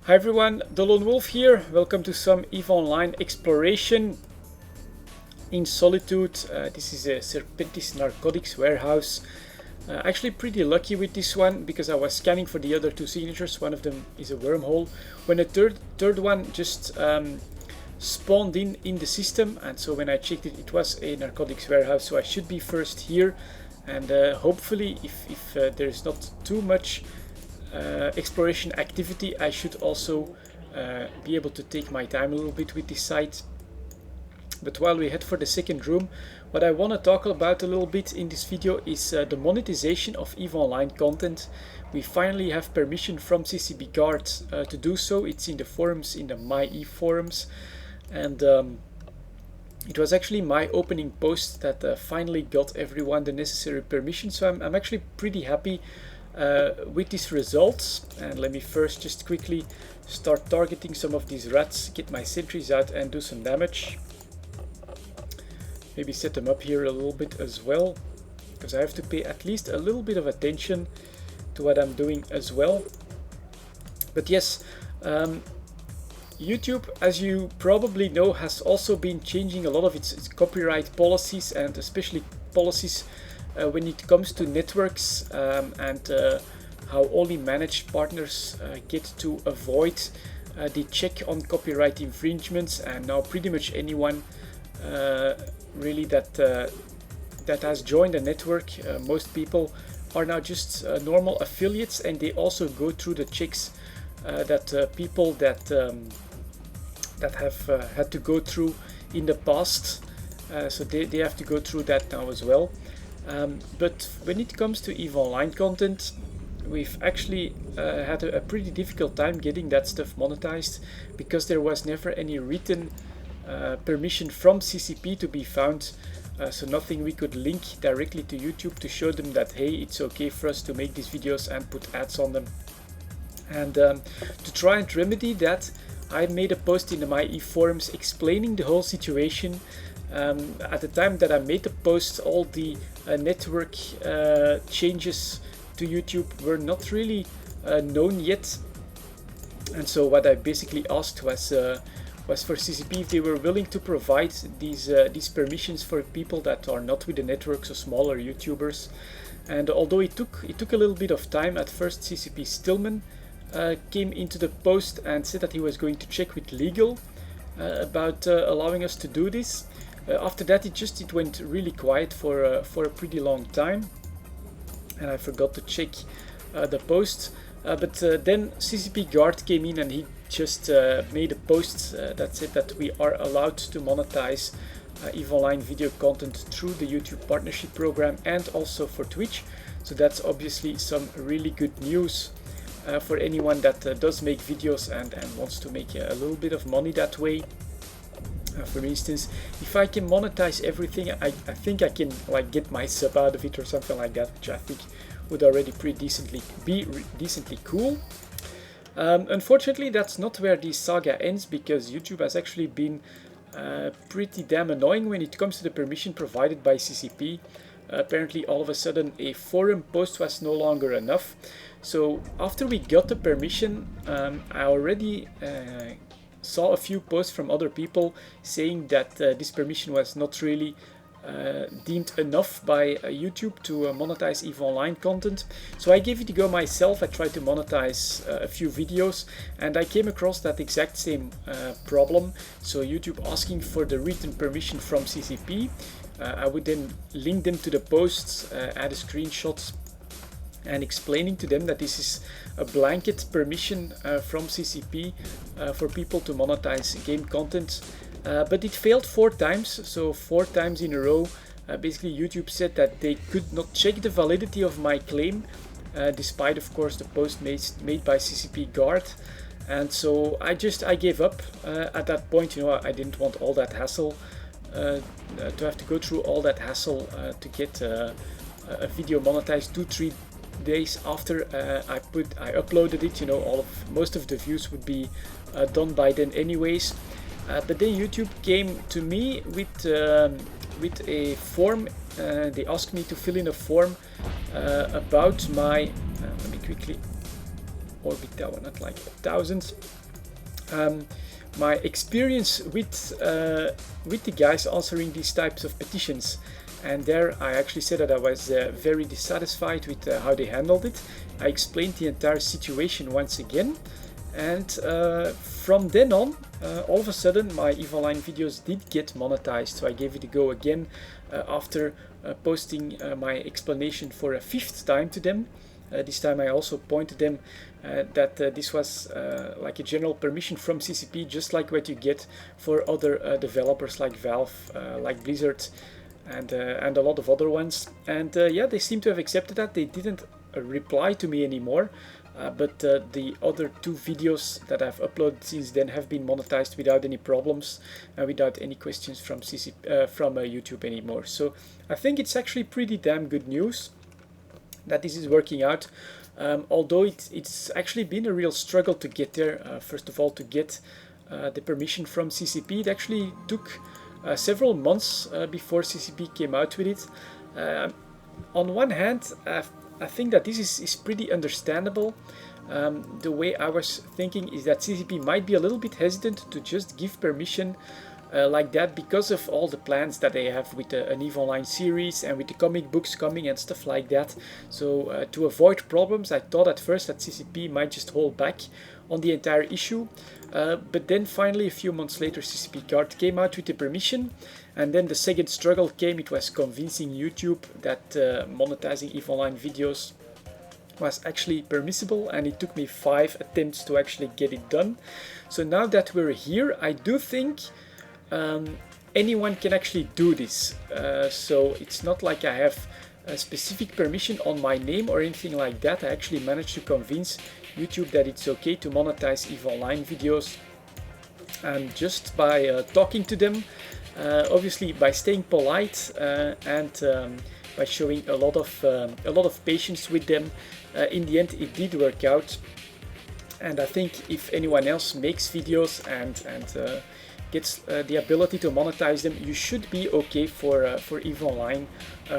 Hi everyone, delonewolf here. Welcome to some EVE Online exploration in Solitude. This is a Serpentis narcotics warehouse. Actually pretty lucky with this one because I was scanning for the other two signatures. One of them is a wormhole. When the third one just spawned in the system, and so when I checked it, it was a narcotics warehouse. So I should be first here, and hopefully if there's not too much exploration activity, I should also be able to take my time a little bit with this site. But while we head for the second room, what I want to talk about a little bit in this video is the monetization of EVE Online content. We finally have permission from CCP Guard to do so. It's in the forums, in the MyEVE forums, and it was actually my opening post that finally got everyone the necessary permission. So I'm actually pretty happy with these results. And let me first just quickly start targeting some of these rats, get my sentries out and do some damage. Maybe set them up here a little bit as well, because I have to pay at least a little bit of attention to what I'm doing as well. But yes, YouTube, as you probably know, has also been changing a lot of its copyright policies, and especially policies when it comes to networks and how only managed partners get to avoid the check on copyright infringements. And now pretty much anyone really that has joined a network, most people are now just normal affiliates, and they also go through the checks that people that have had to go through in the past. So they have to go through that now as well. But when it comes to EVE Online content, we've actually had a pretty difficult time getting that stuff monetized, because there was never any written permission from CCP to be found. So nothing we could link directly to YouTube to show them that, hey, it's okay for us to make these videos and put ads on them. And to try and remedy that, I made a post in the MyEVE forums explaining the whole situation. At the time that I made the post, all the network changes to YouTube were not really known yet. And so what I basically asked was for CCP if they were willing to provide these permissions for people that are not with the network, so smaller YouTubers. And although it took a little bit of time, at first CCP Stillman came into the post and said that he was going to check with legal about allowing us to do this. After that, it went really quiet for a pretty long time, and I forgot to check the post. But then CCP Guard came in, and he just made a post that said that we are allowed to monetize EVE Online video content through the YouTube partnership program and also for Twitch. So that's obviously some really good news for anyone that does make videos and wants to make a little bit of money that way. For instance, if I can monetize everything, I think I can like get my sub out of it or something like that, which I think would already be decently cool. Unfortunately, that's not where the saga ends, because YouTube has actually been pretty damn annoying when it comes to the permission provided by CCP. Apparently, all of a sudden, a forum post was no longer enough. So after we got the permission, I already saw a few posts from other people saying that this permission was not really deemed enough by YouTube to monetize EVE Online content. So I gave it a go myself. I tried to monetize a few videos, and I came across that exact same problem. So YouTube asking for the written permission from CCP. I would then link them to the posts, add a screenshot, and explaining to them that this is a blanket permission from CCP for people to monetize game content. But it failed 4 times, so 4 times in a row. Basically, YouTube said that they could not check the validity of my claim, despite, of course, the post made by CCP Guard. And so I gave up at that point. You know, I didn't want all that hassle, to have to go through all that hassle to get a video monetized 2-3 days after I uploaded it. You know, most of the views would be done by then anyways. But then YouTube came to me with a form. They asked me to fill in a form about my let me quickly orbit that one at like 1000. my experience with the guys answering these types of petitions. And there I actually said that I was very dissatisfied with how they handled it. I explained the entire situation once again, and from then on, all of a sudden my EVE Online videos did get monetized. So I gave it a go again after posting my explanation for a 5th time to them. This time I also pointed them that this was like a general permission from CCP, just like what you get for other developers like Valve, like Blizzard, and a lot of other ones. And yeah, they seem to have accepted that. They didn't reply to me anymore, but the other 2 videos that I've uploaded since then have been monetized without any problems and without any questions from YouTube anymore. So I think it's actually pretty damn good news that this is working out, although it's actually been a real struggle to get there. First of all, to get the permission from CCP. It actually took several months before CCP came out with it. On one hand, I think that this is pretty understandable. The way I was thinking is that CCP might be a little bit hesitant to just give permission like that because of all the plans that they have with an EVE Online series and with the comic books coming and stuff like that. So to avoid problems, I thought at first that CCP might just hold back on the entire issue. But then finally, a few months later, CCP Card came out with the permission, and then the second struggle came. It was convincing YouTube that monetizing EVE Online videos was actually permissible, and it took me 5 attempts to actually get it done. So now that we're here, I do think anyone can actually do this. So it's not like I have a specific permission on my name or anything like that. I actually managed to convince YouTube that it's okay to monetize EVE Online videos, and just by talking to them, obviously by staying polite and by showing a lot of patience with them, in the end it did work out. And I think if anyone else makes videos and gets the ability to monetize them, you should be okay for EVE Online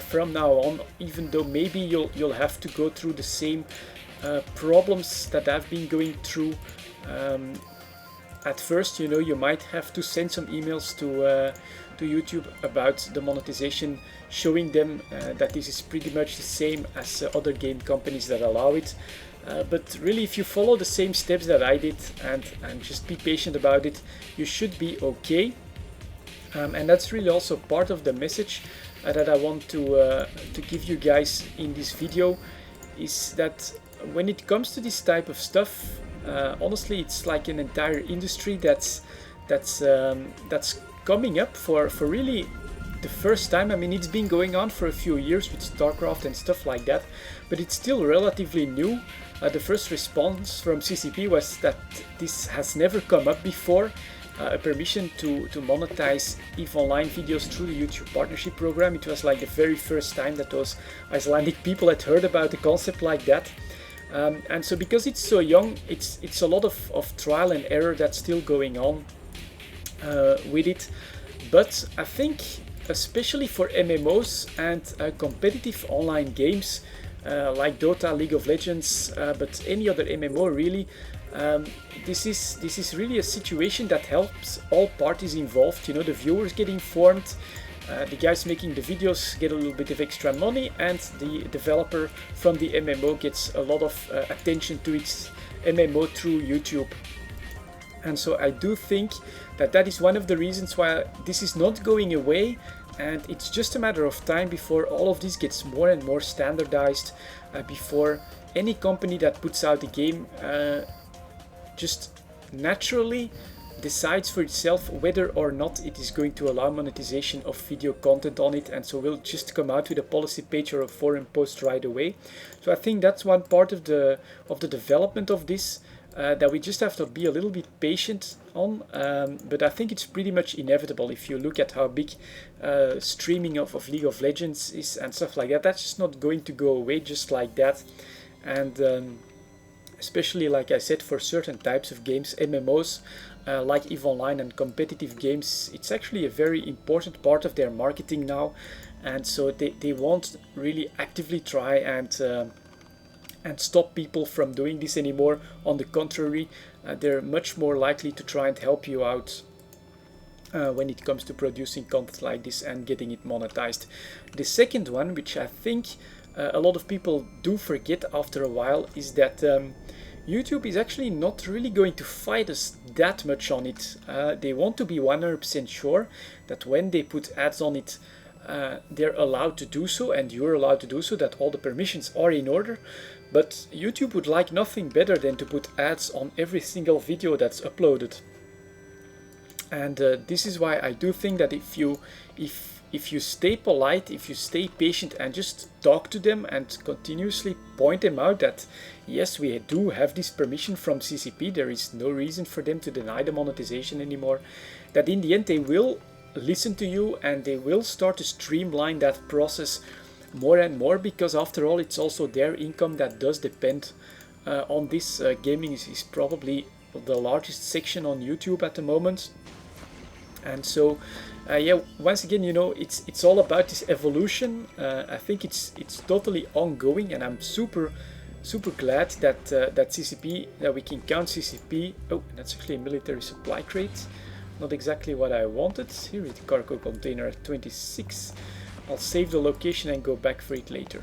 from now on, even though maybe you'll have to go through the same problems that I've been going through. At first, you know, you might have to send some emails to YouTube about the monetization, showing them that this is pretty much the same as other game companies that allow it. But really, if you follow the same steps that I did and just be patient about it, you should be okay. And that's really also part of the message that I want to give you guys in this video, is that when it comes to this type of stuff, honestly, it's like an entire industry that's coming up for really the first time. I mean, it's been going on for a few years with StarCraft and stuff like that, but it's still relatively new. The first response from CCP was that this has never come up before, a permission to monetize EVE Online videos through the YouTube Partnership Program. It was like the very first time that those Icelandic people had heard about a concept like that. And so because it's so young, it's a lot of trial and error that's still going on with it. But I think especially for MMOs and competitive online games like Dota, League of Legends, but any other MMO really, this is really a situation that helps all parties involved. You know, the viewers get informed, the guys making the videos get a little bit of extra money, and the developer from the MMO gets a lot of attention to its MMO through YouTube. And so I do think that is one of the reasons why this is not going away, and it's just a matter of time before all of this gets more and more standardized, before any company that puts out a game just naturally decides for itself whether or not it is going to allow monetization of video content on it, and so we'll just come out with a policy page or a forum post right away. So I think that's one part of the development of this, that we just have to be a little bit patient on, but I think it's pretty much inevitable. If you look at how big streaming of League of Legends is and stuff like that, that's just not going to go away just like that. And especially, like I said, for certain types of games, MMOs, like EVE Online and competitive games, it's actually a very important part of their marketing now, and so they won't really actively try and and stop people from doing this anymore. On the contrary, they're much more likely to try and help you out when it comes to producing content like this and getting it monetized. The second one, which I think a lot of people do forget after a while, is that YouTube is actually not really going to fight us that much on it. They want to be 100% sure that when they put ads on it, they're allowed to do so, and you're allowed to do so, that all the permissions are in order. But YouTube would like nothing better than to put ads on every single video that's uploaded. And this is why I do think that if you stay polite, if you stay patient and just talk to them and continuously point them out that yes, we do have this permission from CCP, there is no reason for them to deny the monetization anymore, that in the end they will listen to you and they will start to streamline that process more and more, because after all it's also their income that does depend on this. Gaming is probably the largest section on YouTube at the moment. And so yeah, once again, you know, it's all about this evolution. I think it's totally ongoing, and I'm super glad that that CCP, that we can count CCP. Oh, that's actually a military supply crate, not exactly what I wanted. Here is the cargo container at 26. I'll save the location and go back for it later.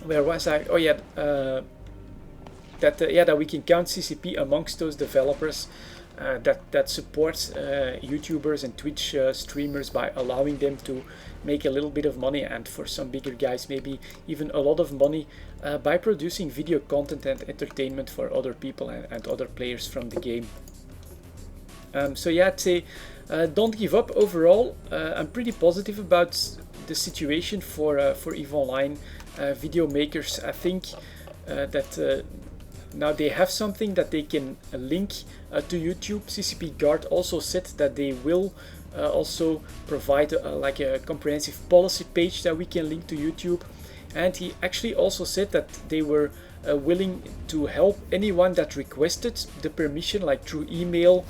Where was I? Oh yeah, that we can count CCP amongst those developers that supports YouTubers and Twitch streamers by allowing them to make a little bit of money, and for some bigger guys maybe even a lot of money, by producing video content and entertainment for other people and other players from the game. So yeah, I'd say don't give up. Overall, I'm pretty positive about the situation for EVE Online video makers. I think that now they have something that they can link to YouTube. CCP Guard also said that they will also provide like a comprehensive policy page that we can link to YouTube, and he actually also said that they were willing to help anyone that requested the permission, like through email,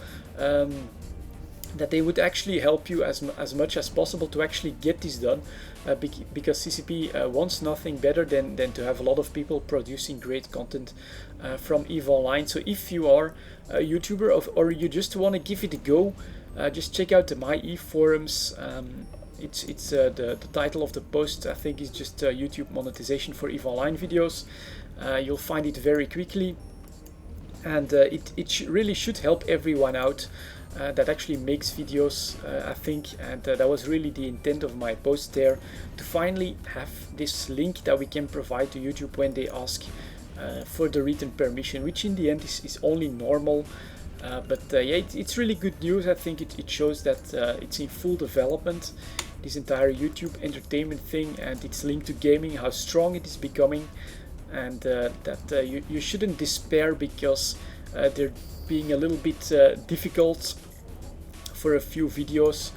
that they would actually help you as much as possible to actually get this done, because CCP wants nothing better than to have a lot of people producing great content from EVE Online. So if you are a YouTuber or you just want to give it a go, just check out the MyEVE forums. It's the title of the post, I think, is just YouTube monetization for EVE Online videos. You'll find it very quickly, and it really should help everyone out that actually makes videos, I think, and that was really the intent of my post there, to finally have this link that we can provide to YouTube when they ask for the written permission, which in the end is only normal. But yeah, it's really good news. I think it shows that it's in full development, this entire YouTube entertainment thing, and it's linked to gaming, how strong it is becoming, and that you shouldn't despair because they're being a little bit difficult for a few videos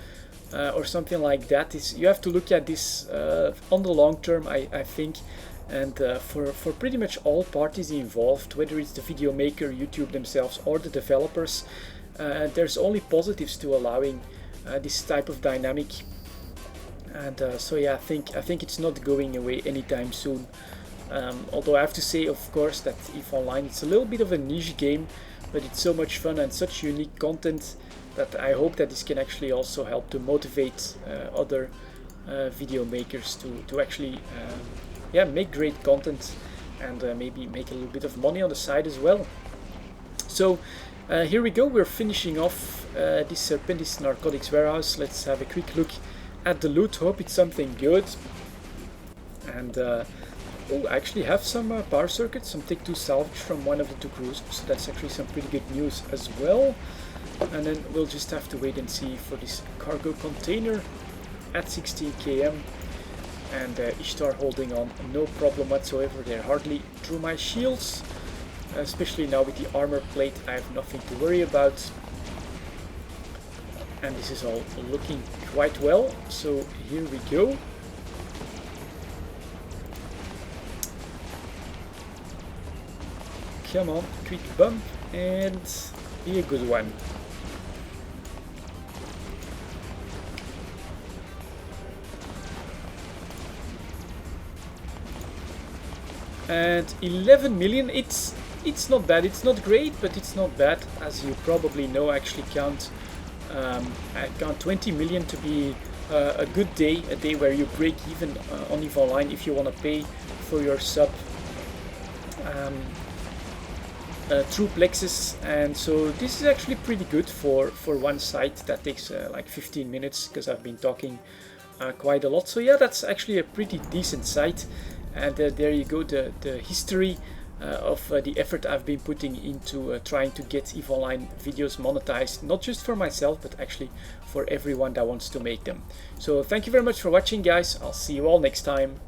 or something like that. You have to look at this on the long term, I think, and for pretty much all parties involved, whether it's the video maker, YouTube themselves, or the developers, there's only positives to allowing this type of dynamic. And so yeah, I think it's not going away anytime soon. Although I have to say, of course, that EVE Online, it's a little bit of a niche game, but it's so much fun and such unique content that I hope that this can actually also help to motivate other video makers to actually yeah, make great content and maybe make a little bit of money on the side as well. So here we go, we're finishing off this Serpentis Narcotics Warehouse. Let's have a quick look at the loot, hope it's something good. And oh, I actually have some power circuits, some Tech 2 salvage from one of the two cruisers, so that's actually some pretty good news as well. And then we'll just have to wait and see for this cargo container at 16 km. And Ishtar holding on, no problem whatsoever. They're hardly through my shields, especially now with the armor plate. I have nothing to worry about. And this is all looking quite well, so here we go. Come on, quick bump, and be a good one. and 11 million. It's not bad. It's not great, but it's not bad. As you probably know, I actually count 20 million to be a good day, a day where you break even on EVE Online if you want to pay for your sub through Plexus. And so this is actually pretty good for one site. That takes like 15 minutes because I've been talking quite a lot. So yeah, that's actually a pretty decent site. And there you go, the history of the effort I've been putting into trying to get EVE Online videos monetized, not just for myself, but actually for everyone that wants to make them. So thank you very much for watching, guys. I'll see you all next time.